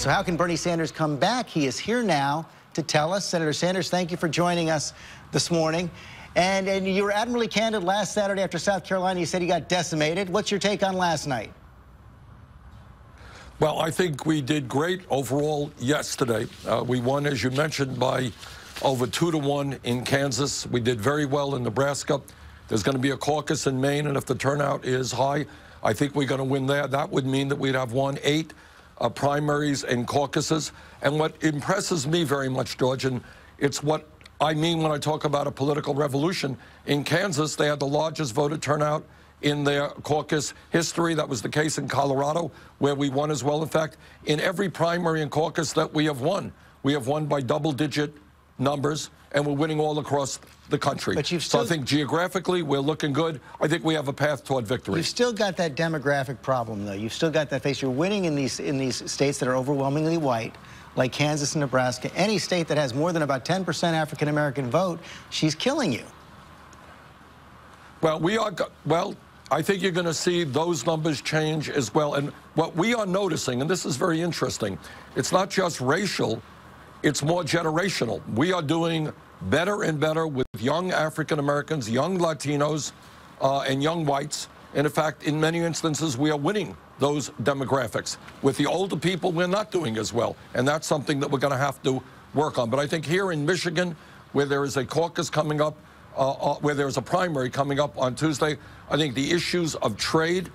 So how can Bernie Sanders come back? He is here now to tell us. Senator Sanders, thank you for joining us this morning. And you were admirably candid last Saturday after South Carolina. You said he got decimated. What's your take on last night? Well, I think we did great overall yesterday. We won, as you mentioned, by over 2-1 in Kansas. We did very well in Nebraska. There's going to be a caucus in Maine, and if the turnout is high, I think we're going to win there. That would mean that we'd have won 8 primaries and caucuses. And what impresses me very much, George, and it's what I mean when I talk about a political revolution, in Kansas, they had the largest voter turnout in their caucus history. That was the case in Colorado, where we won as well. In fact, in every primary and caucus that we have won by double-digit numbers, and we're winning all across the country. But so I think geographically, we're looking good. I think we have a path toward victory. You've still got that demographic problem, though. You've still got that face. You're winning in these states that are overwhelmingly white, like Kansas and Nebraska. Any state that has more than about 10% African-American vote, she's killing you. Well, I think you're going to see those numbers change as well. And what we are noticing, and this is very interesting, it's not just racial, it's more generational. We are doing better and better with young African Americans, young Latinos, and young whites. And in fact, in many instances, we are winning those demographics. With the older people, we're not doing as well. And that's something that we're going to have to work on. But I think here in Michigan, where there is a caucus coming up, where there's a primary coming up on Tuesday, I think the issues of trade,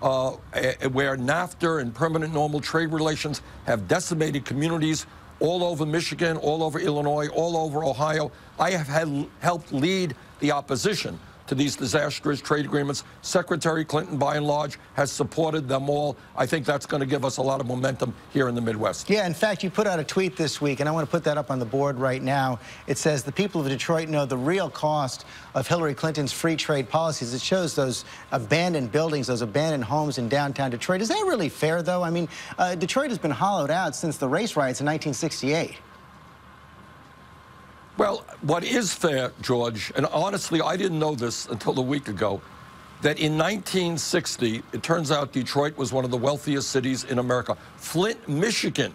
where NAFTA and permanent normal trade relations have decimated communities all over Michigan, all over Illinois, all over Ohio. I have helped lead the opposition to these disastrous trade agreements. Secretary Clinton, by and large, has supported them all. I think that's going to give us a lot of momentum here in the Midwest. Yeah, in fact, you put out a tweet this week, and I want to put that up on the board right now. It says, the people of Detroit know the real cost of Hillary Clinton's free trade policies. It shows those abandoned buildings, those abandoned homes in downtown Detroit. Is that really fair, though? I mean, Detroit has been hollowed out since the race riots in 1968. Well, what is fair, George, and honestly, I didn't know this until a week ago, that in 1960, it turns out Detroit was one of the wealthiest cities in America. Flint, Michigan,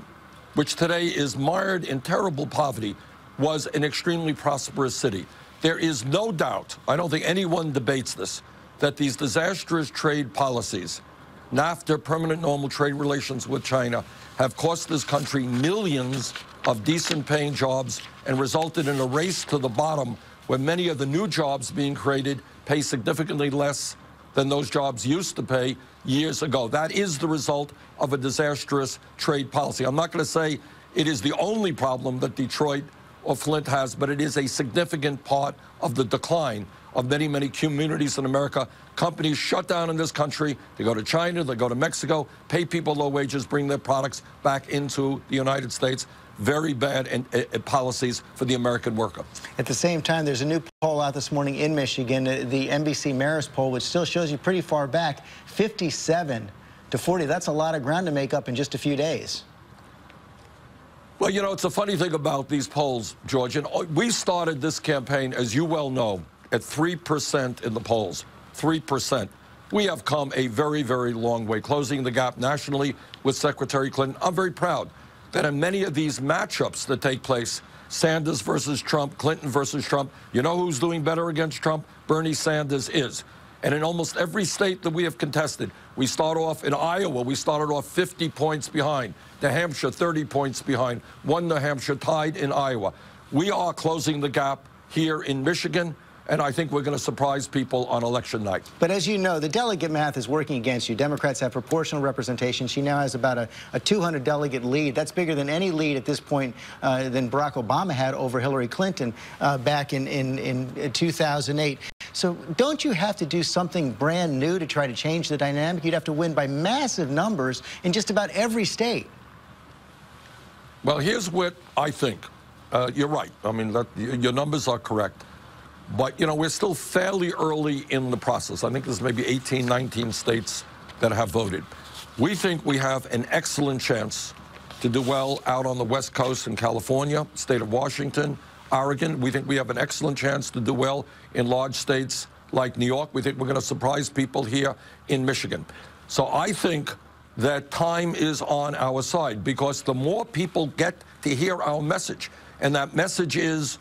which today is mired in terrible poverty, was an extremely prosperous city. There is no doubt, I don't think anyone debates this, that these disastrous trade policies, NAFTA, permanent normal trade relations with China, have cost this country millions of decent-paying jobs and resulted in a race to the bottom where many of the new jobs being created pay significantly less than those jobs used to pay years ago. That is the result of a disastrous trade policy. I'm not going to say it is the only problem that Detroit or Flint has, but it is a significant part of the decline of many, many communities in America. Companies shut down in this country. They go to China, they go to Mexico, pay people low wages, bring their products back into the United States. Very bad policies for the American worker. At the same time, there's a new poll out this morning in Michigan, the NBC Marist poll, which still shows you pretty far back, 57 to 40. That's a lot of ground to make up in just a few days. Well, you know, it's a funny thing about these polls, George. And we started this campaign, as you well know, at 3% in the polls, 3%. We have come a very, very long way, closing the gap nationally with Secretary Clinton. I'm very proud that in many of these matchups that take place, Sanders versus Trump, Clinton versus Trump, you know who's doing better against Trump? Bernie Sanders is. And in almost every state that we have contested, we start off in Iowa, we started off 50 points behind. New Hampshire, 30 points behind. One New Hampshire tied in Iowa. We are closing the gap here in Michigan, and I think we're going to surprise people on election night. But as you know, the delegate math is working against you. Democrats have proportional representation. She now has about a 200 delegate lead. That's bigger than any lead at this point than Barack Obama had over Hillary Clinton back in 2008. So don't you have to do something brand new to try to change the dynamic? You'd have to win by massive numbers in just about every state. Well, here's what I think. You're right. I mean, your numbers are correct. But, you know, we're still fairly early in the process. I think there's maybe 18, 19 states that have voted. We think we have an excellent chance to do well out on the West Coast in California, state of Washington, Oregon. We think we have an excellent chance to do well in large states like New York. We think we're going to surprise people here in Michigan. So I think that time is on our side, because the more people get to hear our message, and that message is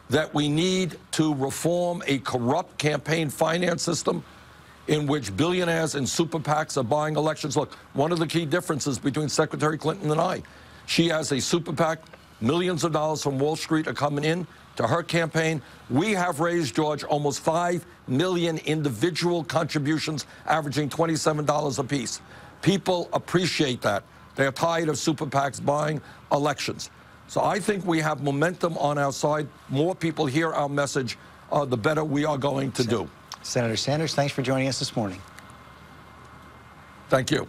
that we need to reform a corrupt campaign finance system in which billionaires and super PACs are buying elections. Look, one of the key differences between Secretary Clinton and I, she has a super PAC, millions of dollars from Wall Street are coming in to her campaign. We have raised, George, almost 5 million individual contributions, averaging $27 apiece. People appreciate that. They're tired of super PACs buying elections. So I think we have momentum on our side. More people hear our message, the better we are going to do. Senator Sanders, thanks for joining us this morning. Thank you.